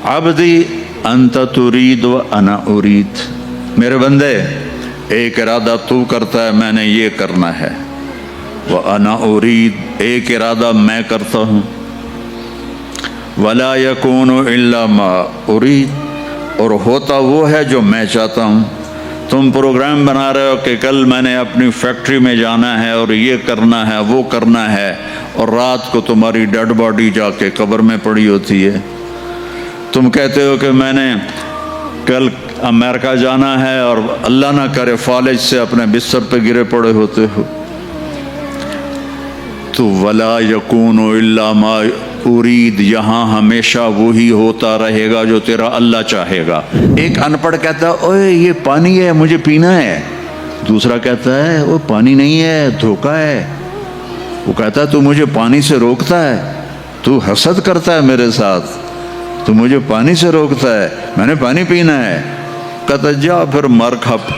عبدی انت ترید و انا ارید، میرے بندے ایک ارادہ تو کرتا ہے میں نے یہ کرنا ہے، و انا ارید ایک ارادہ میں کرتا ہوں، ولا یکون الا ما ارید اور ہوتا وہ ہے جو میں چاہتا ہوں۔ تم پروگرام بنا رہے ہو کہ کل میں نے اپنی فیکٹری میں جانا ہے اور یہ کرنا ہے وہ کرنا ہے، اور رات کو تمہاری ڈیڈ باڈی جا کے قبر میں پڑی ہوتی ہے۔ تم کہتے ہو کہ میں نے کل امریکہ جانا ہے اور اللہ نہ کرے فالج سے اپنے بستر پہ گرے پڑے ہوتے ہو۔ تو ولا یکون الا ما ارید یہاں ہمیشہ وہی ہوتا رہے گا جو تیرا اللہ چاہے گا۔ ایک ان پڑھ کہتا ہے اوے یہ پانی ہے مجھے پینا ہے، دوسرا کہتا ہے وہ پانی نہیں ہے دھوکہ ہے۔ وہ کہتا ہے تو مجھے پانی سے روکتا ہے، تو حسد کرتا ہے میرے ساتھ، تو مجھے پانی سے روکتا ہے، میں نے پانی پینا ہے۔ کہتا جا پھر مر کھپ۔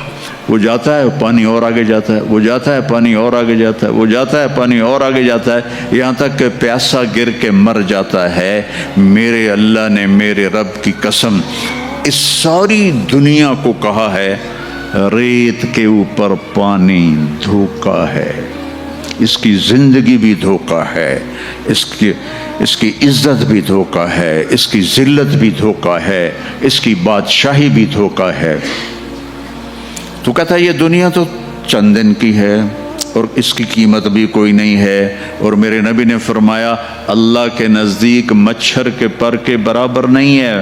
وہ جاتا ہے پانی اور آگے جاتا ہے، وہ جاتا ہے پانی اور آگے جاتا ہے، وہ جاتا ہے پانی اور آگے جاتا ہے، یہاں تک کہ پیاسا گر کے مر جاتا ہے۔ میرے اللہ نے میرے رب کی قسم اس ساری دنیا کو کہا ہے ریت کے اوپر پانی دھوکہ ہے، اس کی زندگی بھی دھوکہ ہے، اس کی عزت بھی دھوکہ ہے، اس کی ذلت بھی دھوکہ ہے، اس کی بادشاہی بھی دھوکہ ہے۔ تو کہتا ہے یہ دنیا تو چند دن کی ہے اور اس کی قیمت بھی کوئی نہیں ہے، اور میرے نبی نے فرمایا اللہ کے نزدیک مچھر کے پر کے برابر نہیں ہے،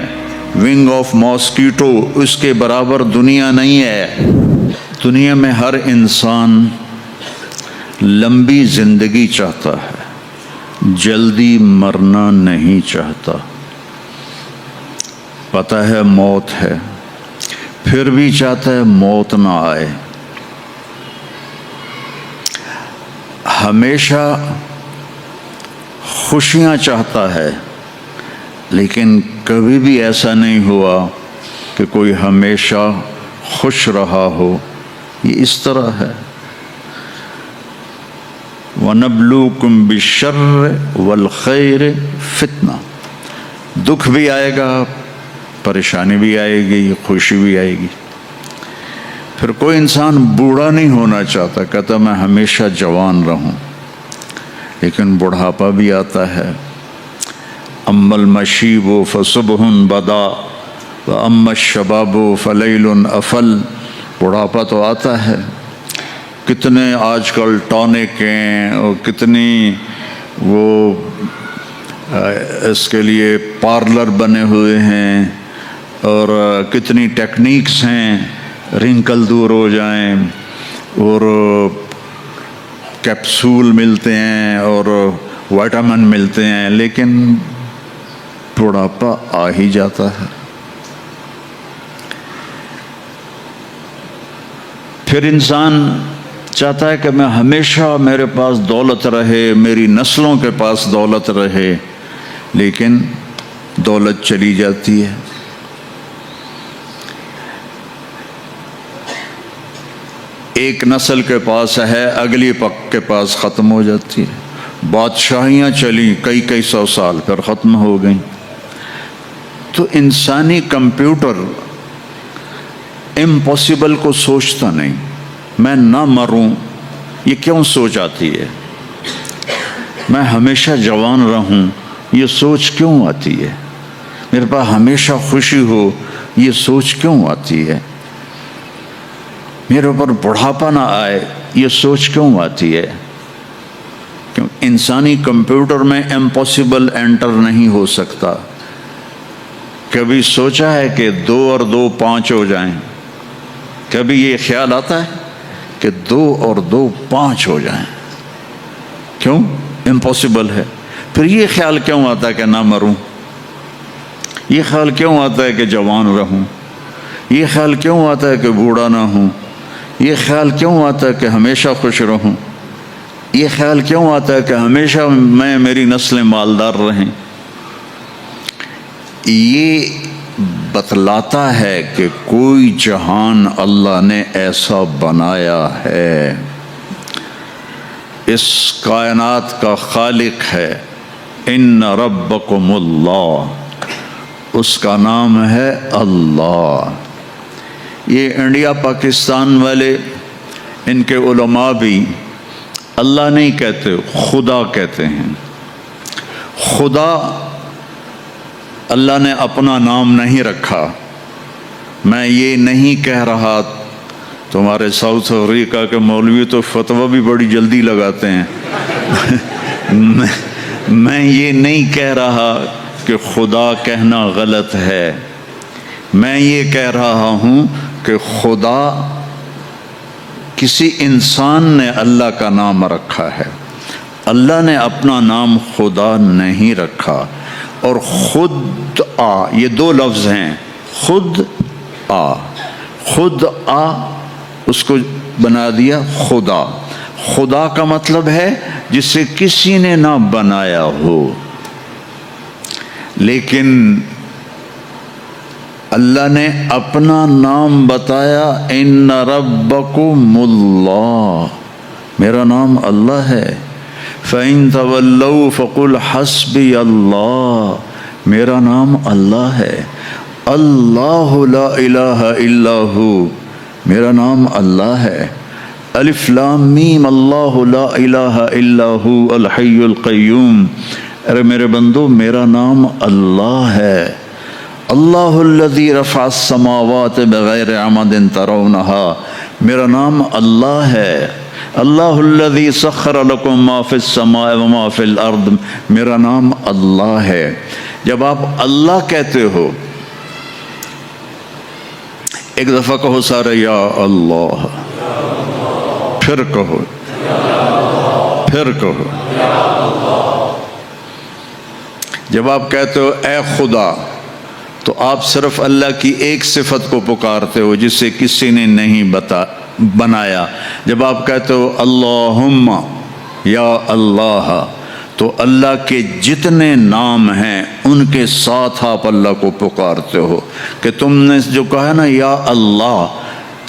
ونگ آف ماسکیٹو اس کے برابر دنیا نہیں ہے۔ دنیا میں ہر انسان لمبی زندگی چاہتا ہے، جلدی مرنا نہیں چاہتا۔ پتہ ہے موت ہے، پھر بھی چاہتا ہے موت نہ آئے۔ ہمیشہ خوشیاں چاہتا ہے، لیکن کبھی بھی ایسا نہیں ہوا کہ کوئی ہمیشہ خوش رہا ہو۔ یہ اس طرح ہے۔ وَنَبْلُوكُمْ بِالشَّرِّ وَالْخَيْرِ فِتْنَةً، دکھ بھی آئے گا، پریشانی بھی آئے گی، خوشی بھی آئے گی۔ پھر کوئی انسان بوڑھا نہیں ہونا چاہتا، کہتا میں ہمیشہ جوان رہوں، لیکن بڑھاپا بھی آتا ہے۔ اما المشیب فصبح بدا واما الشباب فلیل افل، بڑھاپا تو آتا ہے، کتنے آج کل ٹونک ہیں اور کتنی وہ اس کے لیے پارلر بنے ہوئے ہیں، اور کتنی ٹیکنیکس ہیں رنکل دور ہو جائیں، اور کیپسول ملتے ہیں اور وائٹامن ملتے ہیں، لیکن بڑھاپا آ ہی جاتا ہے۔ پھر انسان چاہتا ہے کہ میں ہمیشہ میرے پاس دولت رہے، میری نسلوں کے پاس دولت رہے، لیکن دولت چلی جاتی ہے۔ ایک نسل کے پاس ہے، اگلی پک کے پاس ختم ہو جاتی ہے۔ بادشاہیاں چلیں کئی سو سال، پھر ختم ہو گئیں۔ تو انسانی کمپیوٹر امپاسبل کو سوچتا نہیں، میں نہ مروں یہ کیوں سوچ آتی ہے، میں ہمیشہ جوان رہوں یہ سوچ کیوں آتی ہے، میرے پاس ہمیشہ خوشی ہو یہ سوچ کیوں آتی ہے، میرے اوپر بڑھاپا نہ آئے یہ سوچ کیوں آتی ہے؟ کیوں انسانی کمپیوٹر میں امپاسبل انٹر نہیں ہو سکتا۔ کبھی سوچا ہے کہ 2 اور 2 5 ہو جائیں؟ کبھی یہ خیال آتا ہے کہ 2 اور 2 5 ہو جائیں؟ کیوں؟ امپاسبل ہے۔ پھر یہ خیال کیوں آتا ہے کہ نہ مروں؟ یہ خیال کیوں آتا ہے کہ جوان رہوں؟ یہ خیال کیوں آتا ہے کہ بوڑھا نہ ہوں؟ یہ خیال کیوں آتا ہے کہ ہمیشہ خوش رہوں؟ یہ خیال کیوں آتا ہے کہ ہمیشہ میری نسلیں مالدار رہیں؟ یہ بتلاتا ہے کہ کوئی جہان اللہ نے ایسا بنایا ہے، اس کائنات کا خالق ہے۔ ان ربکم اللہ، اس کا نام ہے اللہ۔ یہ انڈیا پاکستان والے، ان کے علماء بھی اللہ نہیں کہتے، خدا کہتے ہیں۔ خدا اللہ نے اپنا نام نہیں رکھا۔ میں یہ نہیں کہہ رہا، تمہارے ساؤتھ افریقہ کے مولوی تو فتویٰ بھی بڑی جلدی لگاتے ہیں میں یہ نہیں کہہ رہا کہ خدا کہنا غلط ہے، میں یہ کہہ رہا ہوں کہ خدا کسی انسان نے اللہ کا نام رکھا ہے، اللہ نے اپنا نام خدا نہیں رکھا۔ اور خود آ، یہ دو لفظ ہیں، خود آ، خود آ، اس کو بنا دیا خدا۔ خدا کا مطلب ہے جسے کسی نے نہ بنایا ہو، لیکن اللہ نے اپنا نام بتایا، ان ربکم اللہ، میرا نام اللہ ہے۔ فَإِن تَوَلَّوْا فَقُلْ حَسْبِيَ اللَّهُ، میرا نام اللہ ہے۔ اللہ لا الہ الا ہو، میرا نام اللہ ہے۔ الف لام میم، اللہ لا الہ الا ہو الحی القیوم، ارے میرے بندو میرا نام اللہ ہے۔ اللہ الذی رفع السماوات بغیر عمد ترونها، میرا نام اللہ ہے۔ اللہ الذی سخر لکم ما فی السماء وما فی الارض، میرا نام اللہ ہے۔ جب آپ اللہ کہتے ہو، ایک دفعہ کہو سارے یا اللہ، پھر کہو، پھر کہو۔ جب آپ کہتے ہو اے خدا، تو آپ صرف اللہ کی ایک صفت کو پکارتے ہو جسے کسی نے نہیں بنایا۔ جب آپ کہتے ہو اللہم یا اللہ، تو اللہ کے جتنے نام ہیں ان کے ساتھ آپ اللہ کو پکارتے ہو۔ کہ تم نے جو کہا نا یا اللہ،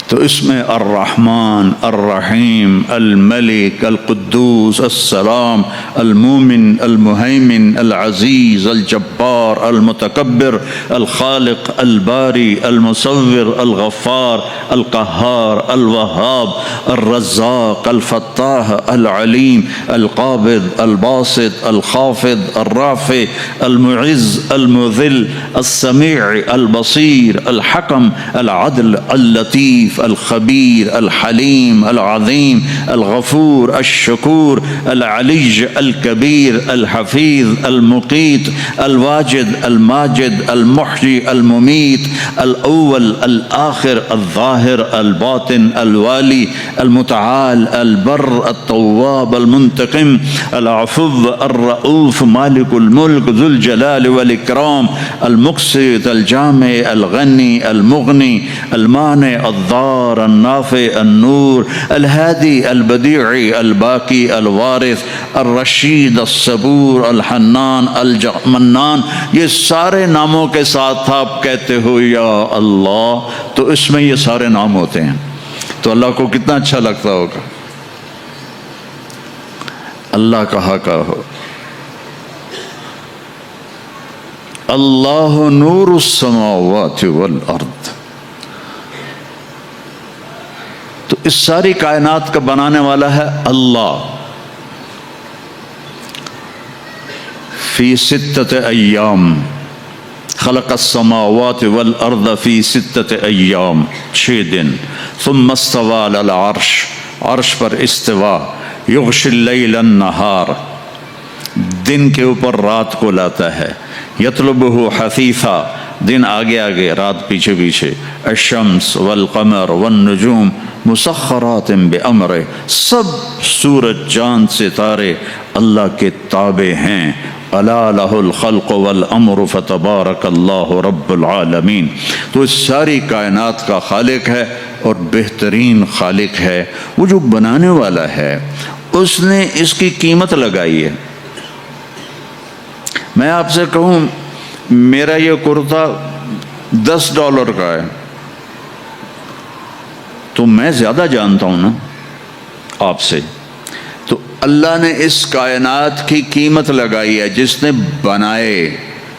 تو اس میں الرحمن، الرحیم، الملک، القدوس، السلام، المومن، المہیمن، العزیز، الجبار، المتکبر، الخالق، الباری، المصور، الغفار، القہار، الوہاب، الرزاق، الفتاح، العلیم، القابض، الباسط، الخافض، الرافع، المعز، المذل، السمیع، البصیر، الحکم، العدل، اللطیف، الخبیر، الحلیم، العظیم، الغفور، الشکور، العلی، الکبیر، الحفیظ، المقیت، الواجد، الماجد، المحیی، الممیت، الاول، الآخر، الظاہر، الباطن، الوالی، المتعال، البر، التواب، المنتقم، العفو، الرؤوف، مالک الملک، ذو الجلال والاکرام، المقسط، الجامع، الغنی، المغنی، المانع، الضار، النافع، النور، الهادي، البديع، الباقي، الوارث، الرشید، الصبور، الحنان، المنان، یہ سارے ناموں کے ساتھ آپ کہتے ہو یا اللہ، تو اس میں یہ سارے نام ہوتے ہیں۔ تو اللہ کو کتنا اچھا لگتا ہوگا اللہ کہا ہو۔ اللہ نور السماوات والارض، تو اس ساری کائنات کا بنانے والا ہے اللہ۔ فی ستۃ ایام خلق السماوات والارض، فی ستۃ ایام، 6 دن۔ ثم استوى علی العرش، عرش پر استوا۔ یغشی اللیل النہار، دن کے اوپر رات کو لاتا ہے۔ یطلبہ حثیثا، دن آگے آگے رات پیچھے پیچھے۔ الشمس والقمر والنجوم مسخرات بامرہ، سب سورج چاند ستارے اللہ کے تابع ہیں۔ الا لہ الخلق والامر فتبارک اللہ رب العالمین، تو اس ساری کائنات کا خالق ہے اور بہترین خالق ہے۔ وہ جو بنانے والا ہے اس نے اس کی قیمت لگائی ہے۔ میں آپ سے کہوں میرا یہ کرتا $10 کا ہے، تو میں زیادہ جانتا ہوں نا آپ سے۔ تو اللہ نے اس کائنات کی قیمت لگائی ہے، جس نے بنائے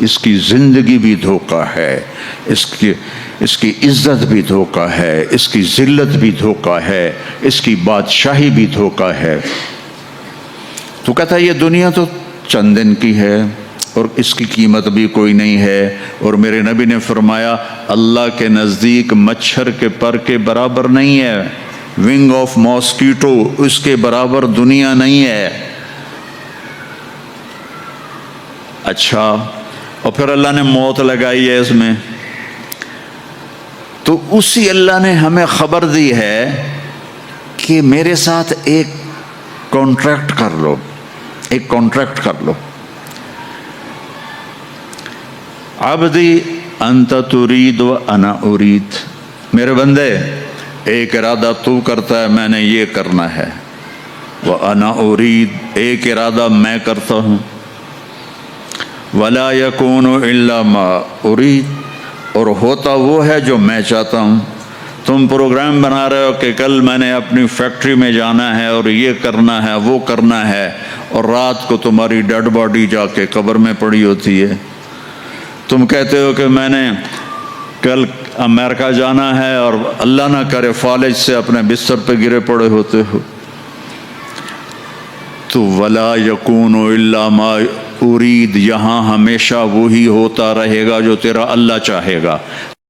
اس کی زندگی بھی دھوکہ ہے، اس کی عزت بھی دھوکہ ہے، اس کی ذلت بھی دھوکہ ہے، اس کی بادشاہی بھی دھوکہ ہے۔ تو کہتا ہے یہ دنیا تو چند دن کی ہے اور اس کی قیمت بھی کوئی نہیں ہے، اور میرے نبی نے فرمایا اللہ کے نزدیک مچھر کے پر کے برابر نہیں ہے، ونگ آف ماسکیٹو اس کے برابر دنیا نہیں ہے۔ اچھا، اور پھر اللہ نے موت لگائی ہے اس میں، تو اسی اللہ نے ہمیں خبر دی ہے کہ میرے ساتھ ایک کانٹریکٹ کر لو، ایک کانٹریکٹ کر لو۔ عبدی انت ترید و انا ارید، میرے بندے ایک ارادہ تو کرتا ہے میں نے یہ کرنا ہے، و انا ارید ایک ارادہ میں کرتا ہوں، ولا یکون الا ما ارید، اور ہوتا وہ ہے جو میں چاہتا ہوں۔ تم پروگرام بنا رہے ہو کہ کل میں نے اپنی فیکٹری میں جانا ہے اور یہ کرنا ہے وہ کرنا ہے، اور رات کو تمہاری ڈیڈ باڈی جا کے قبر میں پڑی ہوتی ہے۔ تم کہتے ہو کہ میں نے کل امریکہ جانا ہے اور اللہ نہ کرے فالج سے اپنے بستر پہ گرے پڑے ہوتے ہو۔ تو ولا یکون الا ما ارید، یہاں ہمیشہ وہی ہوتا رہے گا جو تیرا اللہ چاہے گا۔